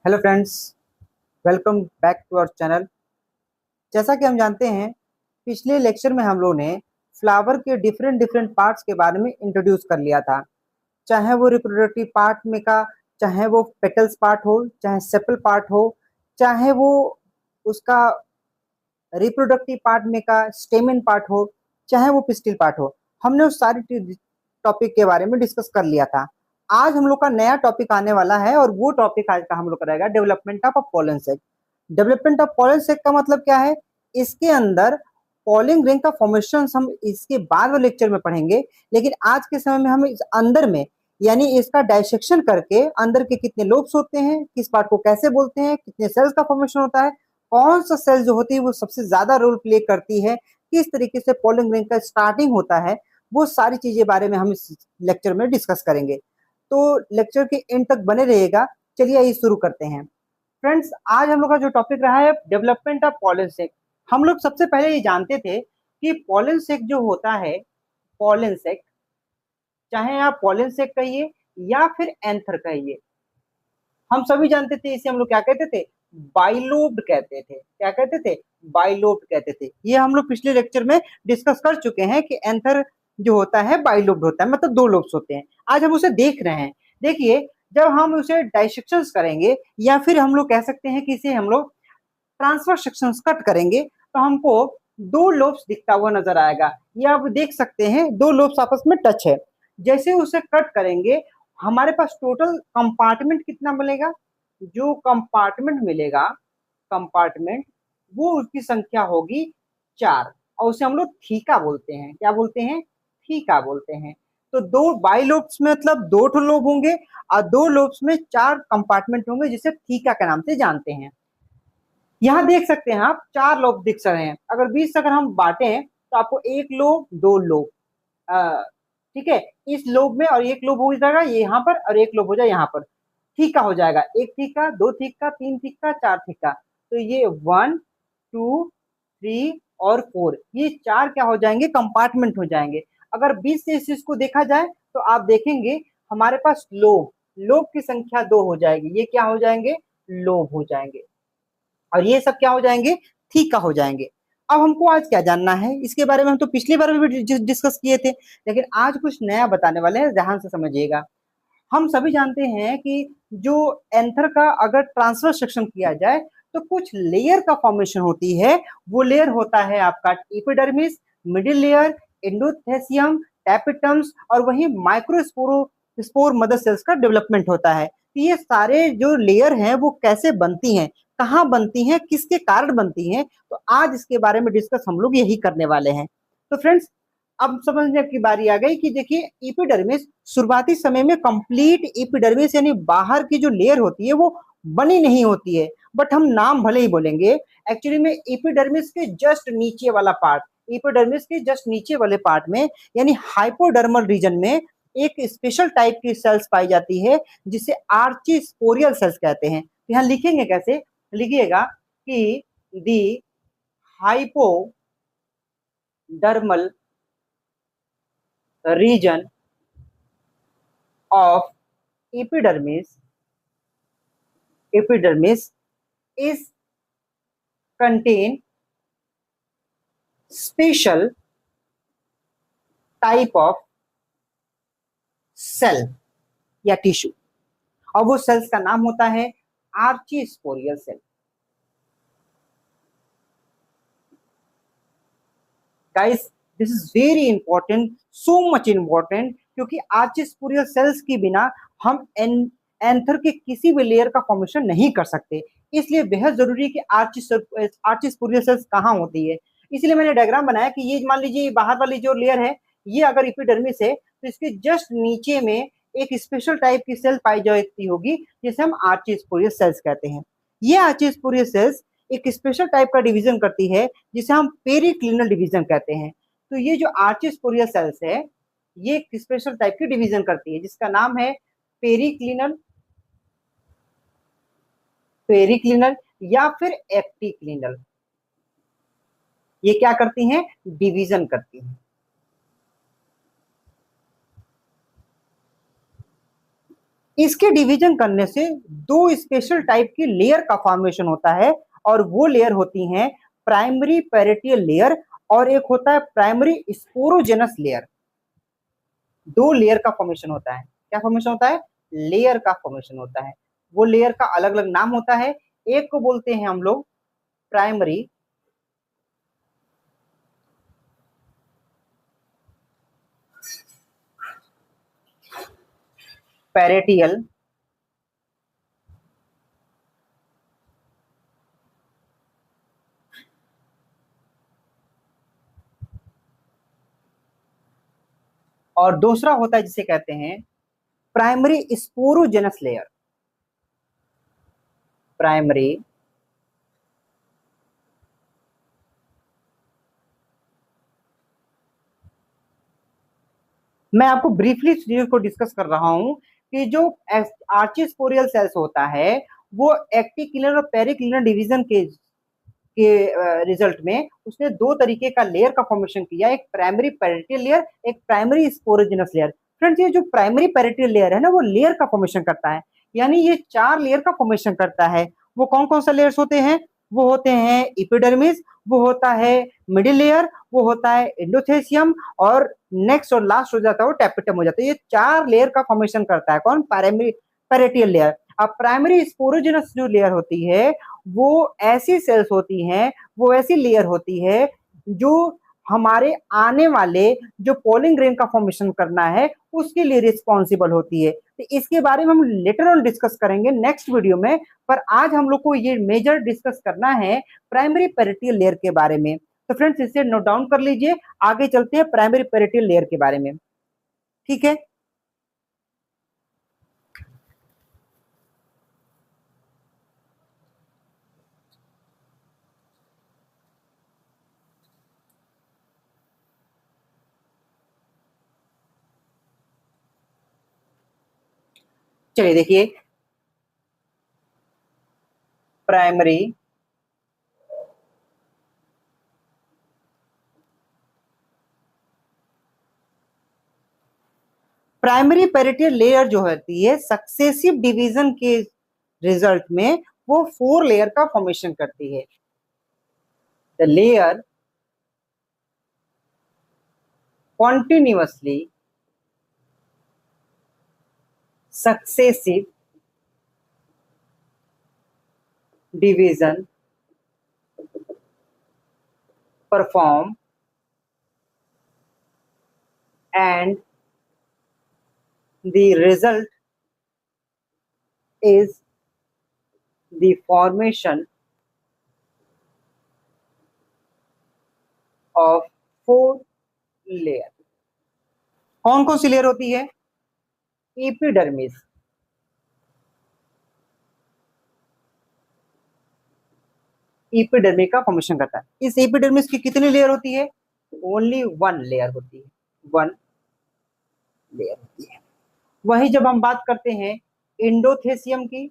Hello friends, welcome back to our channel. जैसा कि हम जानते हैं, पिछले लेक्चर में हम लोग ने फ्लावर के डिफरेंट डिफरेंट पार्ट्स के बारे में इंट्रोड्यूस कर लिया था। चाहे वो रिप्रोडक्टिव पार्ट में का, चाहे वो पेटल्स पार्ट हो, चाहे सेपल पार्ट हो, चाहे वो उसका रिप्रोडक्टिव पार्ट में का स्टेमन पार्ट हो, चाहे वो पिस्टिल पार्ट हो, हमने उस सारी टॉपिक के बारे में डिस्कस कर लिया था। आज हम लोग का नया टॉपिक आने वाला है और वो टॉपिक आज का हम लोग का रहेगा development of pollen sac. Development of pollen sac का मतलब क्या है? इसके अंदर पॉलिंग रिंग का फॉर्मेशन हम इसके बाद वाले लेक्चर में पढ़ेंगे, लेकिन आज के समय में हम इस अंदर में यानी इसका डाइसेक्शन करके अंदर के कितने लोब्स होते हैं, किस पार्ट को कैसे बोलते हैं, कितने सेल्स का फॉर्मेशन होता है, कौन सा सेल जो होती है वो सबसे ज्यादा रोल प्ले करती है, किस तरीके से पॉलिंग रिंग का स्टार्टिंग होता है, वो सारी चीजें बारे में हम इस लेक्चर में डिस्कस करेंगे। तो लेक्चर के एंड तक बने रहिएगा। चलिए ये शुरू करते हैं। फ्रेंड्स, आज हम लोग का जो टॉपिक रहा है डेवलपमेंट ऑफ पॉलन सेक। हम लोग सबसे पहले ये जानते थे कि पॉलन सेक जो होता है, पॉलन सेक, चाहे आप पॉलन सेक कहिए या फिर एंथर कहिए, हम सभी जानते थे इसे हम लोग क्या कहते थे? बाइलोब्ड कहते थे। क्या कहते थे? बाइलोब्ड कहते थे। ये हम लोग पिछले लेक्चर में डिस्कस कर चुके हैं कि एंथर जो होता है बाइलोब्ड होता है, मतलब दो लोब्स होते हैं। आज हम उसे देख रहे हैं। देखिए, जब हम उसे डाइसेक्शन करेंगे या फिर हम लोग कह सकते हैं कि इसे हम लोग ट्रांसफर सेक्शंस कट करेंगे, तो हमको दो लोब्स दिखता हुआ नजर आएगा। ये आप देख सकते हैं, दो लोब्स आपस में टच है। जैसे उसे कट करेंगे, हमारे पास टोटल कंपार्टमेंट कितना मिलेगा? जो कंपार्टमेंट मिलेगा, कंपार्टमेंट, वो उसकी संख्या होगी 4, और उसे हम लोग थीका बोलते हैं। क्या बोलते हैं? थीका बोलते हैं। तो दो बाइलोब्स में मतलब दो ठो लोब होंगे और दो लोब्स में 4 कंपार्टमेंट होंगे, जिसे थीका के नाम से जानते हैं। यहाँ देख सकते हैं आप 4 लोब दिख रहे हैं। अगर 20 अगर हम बांटे तो आपको एक लोब, दो लोब, ठीक है, इस लोब में, और एक लोब हो जाएगा ये यहाँ पर और एक लोब हो जाएगा यहाँ पर। थीका हो जाएगा, एक थीका, दो थीका, तीन थीका, चार थीका। तो ये 1 2 3 और 4, ये 4 क्या हो जाएंगे? कंपार्टमेंट हो जाएंगे। अगर 20 से इस चीज को देखा जाए तो आप देखेंगे हमारे पास लोब, लोब की संख्या 2 हो जाएगी। ये क्या हो जाएंगे? लोब हो जाएंगे। और ये सब क्या हो जाएंगे? थीका हो जाएंगे। अब हमको आज क्या जानना है इसके बारे में? हम तो पिछली बार भी डिस्कस किए थे, लेकिन आज कुछ नया बताने वाले हैं, ध्यान से समझिएगा। हम सभी जानते हैं कि जो एंथर का अगर ट्रांसफर सेक्शन किया जाए तो कुछ लेयर का फॉर्मेशन होती है। वो लेयर होता है आपका एपिडर्मिस, मिडिल लेयर, एंडोथेसियम, टैपेटम्स, और वही माइक्रोस्पोरो स्पोर मदर सेल्स का डेवलपमेंट होता है। तो ये सारे जो लेयर हैं वो कैसे बनती हैं, कहाँ बनती हैं, किसके कारण बनती हैं, तो आज इसके बारे में डिस्कस हम लोग यही करने वाले हैं। तो फ्रेंड्स, अब समझने की बारी आ गई कि देखिए, एपिडर्मिस शुरुआती समय में कंप्लीट एपिडर्मिस यानी बाहर की जो लेयर होती है वो बनी नहीं होती है, बट हम नाम भले ही बोलेंगे। एक्चुअली में एपिडर्मिस के जस्ट नीचे वाला पार्ट, एपिडर्मिस के जस्ट नीचे वाले पार्ट में यानी हाइपोडर्मल रीजन में एक स्पेशल टाइप की सेल्स पाई जाती है, जिसे आर्चिस्पोरियल सेल्स कहते हैं। तो यहाँ लिखेंगे कैसे? लिखिएगा कि दी hypodermal region of epidermis is contain special type of cell या टिश्यू, और वो सेल्स का नाम होता है archesporial cell. Guys, this is very important, so much important, क्योंकि आर्चिस्पोरियल सेल्स के बिना हम एंथर के किसी भी लेयर का फॉर्मेशन नहीं कर सकते। इसलिए बेहद जरूरी है कि आर्चिस्पोरियल सेल्स कहाँ होती है। इसलिए मैंने डायग्राम बनाया कि ये मान लीजिए बाहर वाली जो लेयर है, ये अगर एपिडर्मिस है तो इसके जस्ट नीचे में एक स्पेशल टाइप की सेल पाई जाती होगी, जिसे हम आर्चिस्पोरियल सेल्स कहते हैं। ये आर्चिस्पोरियल सेल्स एक स्पेशल टाइप का डिवीजन करती है, जिसे हम पेरिक्लिनल डिवीजन कहते हैं। तो ये जो आर्चिस्पोरियल सेल्स है, ये एक स्पेशल टाइप की डिवीजन करती है, जिसका नाम है पेरिक्लिनल, पेरिक्लिनल या फिर एक्टिक्लिनल। ये क्या करती हैं? डिवीजन करती हैं। इसके डिवीजन करने से दो स्पेशल टाइप की लेयर का फॉर्मेशन होता है, और वो लेयर होती हैं प्राइमरी पैरेटियल लेयर और एक होता है प्राइमरी स्पोरोजेनस लेयर। दो लेयर का फॉर्मेशन होता है। क्या फॉर्मेशन होता है? लेयर का फॉर्मेशन होता है। वो लेयर का अलग अलग नाम होता है। एक को बोलते हैं हम लोग प्राइमरी पैरेटियल, और दूसरा होता है जिसे कहते हैं प्राइमरी स्पोरोजेनस लेयर। प्राइमरी मैं आपको ब्रीफली इस चीज को डिस्कस कर रहा हूं कि जो आर्चिस्पोरियल सेल्स होता है वो एक्टिक्युलर और पेरिक्लिनर डिवीजन के रिजल्ट में उसने दो तरीके का लेयर का फॉर्मेशन किया, एक प्राइमरी पैरेटियल लेयर, एक प्राइमरी स्पोरोजिनस लेयर। फ्रेंड्स, ये जो प्राइमरी पैरेटियल लेयर है ना, वो लेयर का फॉर्मेशन करता है, यानी ये चार लेयर का फॉर्मेशन करता है। वो कौन कौन सा लेयर्स होते हैं? वो होते हैं एपिडर्मिस, वो होता है मिडिल लेयर, वो होता है एंडोथेसियम, और नेक्स्ट और लास्ट हो जाता है वो टैपेटम हो जाता है। ये चार लेयर का फॉर्मेशन करता है कौन? Primary parietal layer. अब प्राइमरी स्पोरोजिनस जो लेयर होती है वो ऐसी सेल्स होती हैं, वो ऐसी लेयर होती है जो हमारे आने वाले जो पोलिंग ग्रेन का फॉर्मेशन करना है उसके लिए रिस्पॉन्सिबल होती है। तो इसके बारे में हम लेटर ऑन डिस्कस करेंगे नेक्स्ट वीडियो में, पर आज हम लोग को ये मेजर डिस्कस करना है प्राइमरी पैरेटियल लेयर के बारे में। तो फ्रेंड्स, इसे नोट डाउन कर लीजिए, आगे चलते हैं प्राइमरी पैरेटियल लेयर के बारे में। ठीक है, चलिए देखिए, प्राइमरी प्राइमरी पैरेटियल लेयर जो होती है सक्सेसिव डिवीजन के रिजल्ट में वो फोर लेयर का फॉर्मेशन करती है। The layer continuously successive division perform and the result is the formation of four layer। कौन कौन सी लेयर होती है? एपिडर्मिस, एपिडर्मिस का फॉर्मेशन करता है। इस एपिडर्मिस की कितनी लेयर होती है? ओनली वन लेयर होती है, वन लेयर होती है। वही जब हम बात करते हैं एंडोथेसियम की,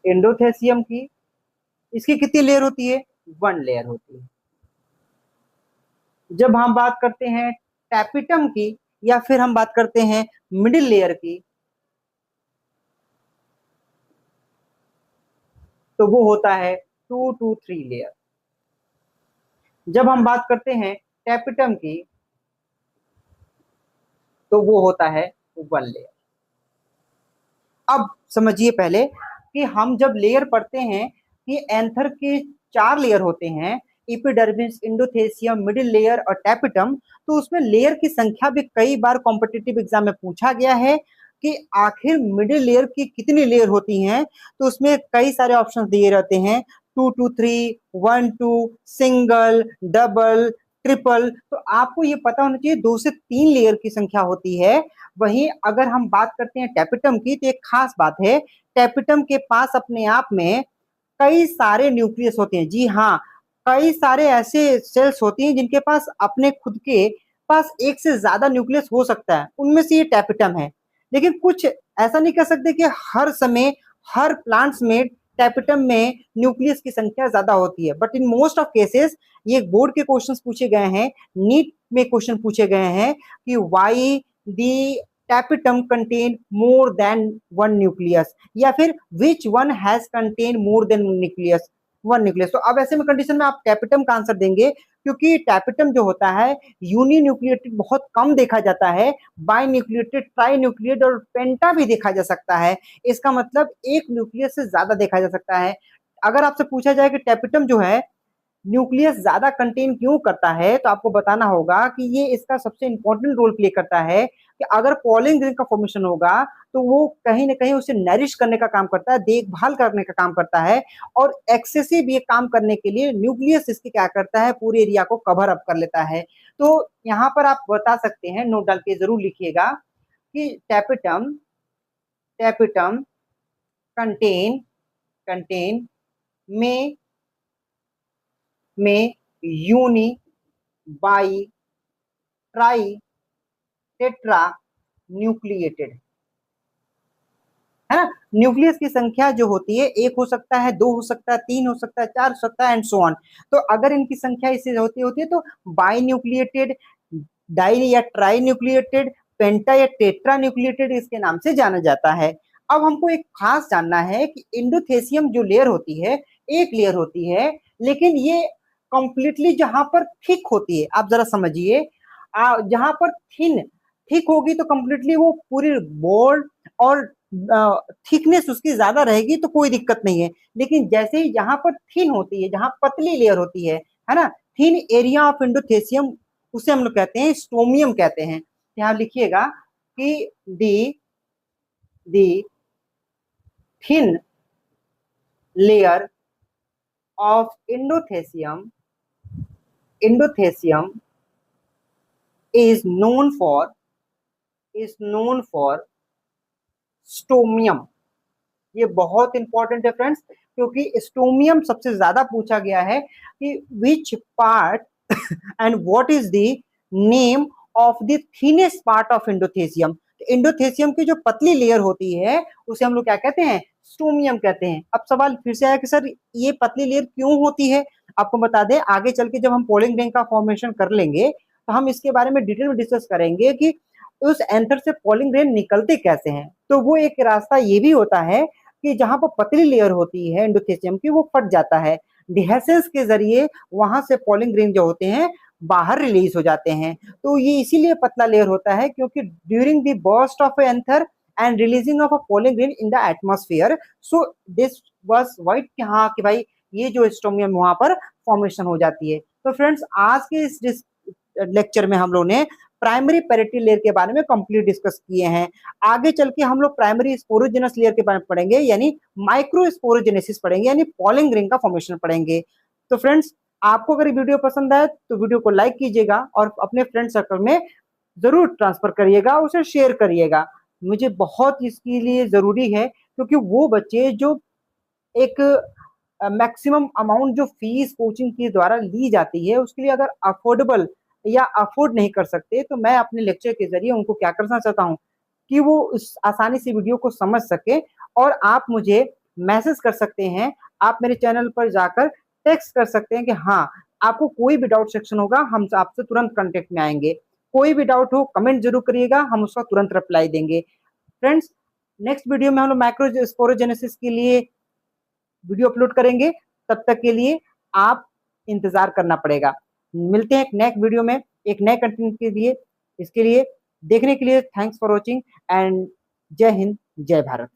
एंडोथेसियम की इसकी कितनी लेयर होती है? वन लेयर होती है। जब हम बात करते हैं टैपिटम की, या फिर हम बात करते हैं मिडिल लेयर की, तो वो होता है 2 to 3 लेयर। जब हम बात करते हैं टैपिटम की, तो वो होता है 1 लेयर। अब समझिए पहले कि हम जब लेयर पढ़ते हैं कि एंथर के चार लेयर होते हैं, एपिडर्मिस, एंडोथेसियम, मिडिल लेयर और टैपिटम, तो उसमें लेयर की संख्या भी कई बार कॉम्पिटिटिव एग्जाम में पूछा गया है कि आखिर मिडिल लेयर की कितनी लेयर होती हैं। तो उसमें कई सारे ऑप्शन दिए रहते हैं, 2 to 3, 1 to, single, double, triple. तो आपको ये पता होना चाहिए 2 से 3 लेयर की संख्या होती है। वहीं अगर हम बात करते हैं टैपिटम की, तो एक खास बात है, टैपिटम के पास अपने आप में कई सारे न्यूक्लियस होते हैं। जी हाँ, कई सारे ऐसे सेल्स होती हैं जिनके पास अपने खुद के पास एक से ज्यादा न्यूक्लियस हो सकता है, उनमें से ये टैपिटम है। लेकिन कुछ ऐसा नहीं कह सकते कि हर समय हर प्लांट्स में टैपिटम में न्यूक्लियस की संख्या ज्यादा होती है, but in most of cases ये बोर्ड के क्वेश्चंस पूछे गए हैं, नीट में क्वेश्चन पूछे गए हैं कि why the tapetum contain more than one nucleus, या फिर which one has contain more than nucleus one nucleus. तो अब ऐसे में कंडीशन में आप टैपिटम का आंसर देंगे, क्योंकि टैपिटम जो होता है यूनी न्यूक्लिएटेड बहुत कम देखा जाता है, बाई न्यूक्लिएटेड, ट्राई न्यूक्लिएटेड और पेंटा भी देखा जा सकता है। इसका मतलब एक न्यूक्लियस से ज्यादा देखा जा सकता है। अगर आपसे पूछा जाए कि टैपिटम जो है न्यूक्लियस ज्यादा कंटेन क्यों करता है, तो आपको बताना होगा कि ये इसका सबसे इंपॉर्टेंट रोल प्ले करता है कि अगर पॉलिन ग्रेन का फॉर्मेशन होगा तो वो कहीं ना कहीं उसे नरिश करने का काम करता है, देखभाल करने का काम करता है, और एक्सेसिव ये काम करने के लिए न्यूक्लियस इसके क्या करता है, पूरे एरिया को कवर अप कर लेता है। तो यहाँ पर आप बता सकते हैं, नोट डाल के जरूर लिखिएगा कि टैपिटम टैपिटम कंटेन कंटेन में uni, bi, tri, tetra nucleated, है ना। न्यूक्लियस की संख्या जो होती है एक हो सकता है, दो हो सकता है, तीन हो सकता है, चार हो सकता है, एंड सो ऑन। तो अगर इनकी संख्या इससे होती है तो बाई न्यूक्लिएटेड, डाई या ट्राई न्यूक्लिएटेड, पेंटा या टेट्रा न्यूक्लिएटेड इसके नाम से जाना जाता है। अब हमको एक खास जानना है कि एंडोथेसियम जो लेयर होती है, एक लेयर होती है, लेकिन ये कंप्लीटली जहां पर थिक होती है, आप जरा समझिए, जहां पर थिक होगी तो कंप्लीटली वो पूरी बोल्ड और थिकनेस उसकी ज्यादा रहेगी तो कोई दिक्कत नहीं है। लेकिन जैसे ही जहां पर थिन होती है, जहां पतली लेयर होती है ना, थिन एरिया ऑफ एंडोथेसियम, उसे हम लोग कहते हैं स्टोमियम कहते हैं। यहाँ लिखिएगा कि the thin layer of endothecium is known for stomium. ये बहुत इंपॉर्टेंट है फ्रेंड्स, क्योंकि स्टोमियम सबसे ज्यादा पूछा गया है कि which part and what is the name of the thinnest part of endothecium. Endothecium की जो पतली लेयर होती है उसे हम लोग क्या कहते हैं, स्टोमियम कहते हैं। अब सवाल फिर से आया कि सर ये पतली लेयर क्यों होती है। आपको बता दें, आगे चल के जब हम पॉलिन ग्रेन का फॉर्मेशन कर लेंगे तो हम इसके बारे में डिटेल में डिस्कस करेंगे कि उस एंथर से पॉलिन ग्रेन निकलते कैसे हैं। तो वो एक रास्ता ये भी होता है कि जहां पर पतली लेयर होती है एंडोथेसियम की, वो फट जाता है, डिहेसेंस के जरिए वहां से पॉलिन ग्रेन जो होते हैं बाहर रिलीज हो जाते हैं। तो ये इसीलिए पतला लेयर होता है, क्योंकि during the burst of anther and releasing of a pollen grain in the atmosphere, so this was white कि हाँ कि भाई ये जो स्टोमियम वहां पर फॉर्मेशन हो जाती है। तो फ्रेंड्स, आज के इस लेक्चर में हम लोग ने प्राइमरी पैरेटल लेयर के बारे में कंप्लीट डिस्कस किए हैं। आगे चल के हम लोग प्राइमरी स्पोरोजेनस लेयर के बारे में पढ़ेंगे, यानी माइक्रो स्पोरोजेनेसिस पढ़ेंगे, यानी पॉलिन ग्रेन का फॉर्मेशन पढ़ेंगे। तो फ्रेंड्स, आपको अगर वीडियो पसंद आए तो वीडियो को लाइक कीजिएगा और अपने फ्रेंड सर्कल में जरूर ट्रांसफर करिएगा, उसे शेयर करिएगा। मुझे बहुत इसके लिए जरूरी है, क्योंकि वो बच्चे जो एक मैक्सिमम अमाउंट जो फीस कोचिंग के द्वारा ली जाती है, उसके लिए अगर अफोर्डेबल या अफोर्ड नहीं कर सकते, तो मैं अपने लेक्चर के जरिए उनको क्या करना चाहता हूँ कि वो उस आसानी से वीडियो को समझ सके। और आप मुझे मैसेज कर सकते हैं, आप मेरे चैनल पर जाकर टेक्स्ट कर सकते हैं कि हाँ आपको कोई भी डाउट सेक्शन होगा, हम आपसे तुरंत कांटेक्ट में आएंगे। कोई भी डाउट हो कमेंट जरूर करिएगा, हम उसका तुरंत रिप्लाई देंगे। फ्रेंड्स, नेक्स्ट वीडियो में हम लोग माइक्रो स्पोरोजेनेसिस के लिए वीडियो अपलोड करेंगे, तब तक के लिए आप इंतजार करना पड़ेगा। मिलते हैं एक नए वीडियो में एक नए कंटेंट के लिए। इसके लिए देखने के लिए थैंक्स फॉर वॉचिंग एंड जय हिंद, जय भारत।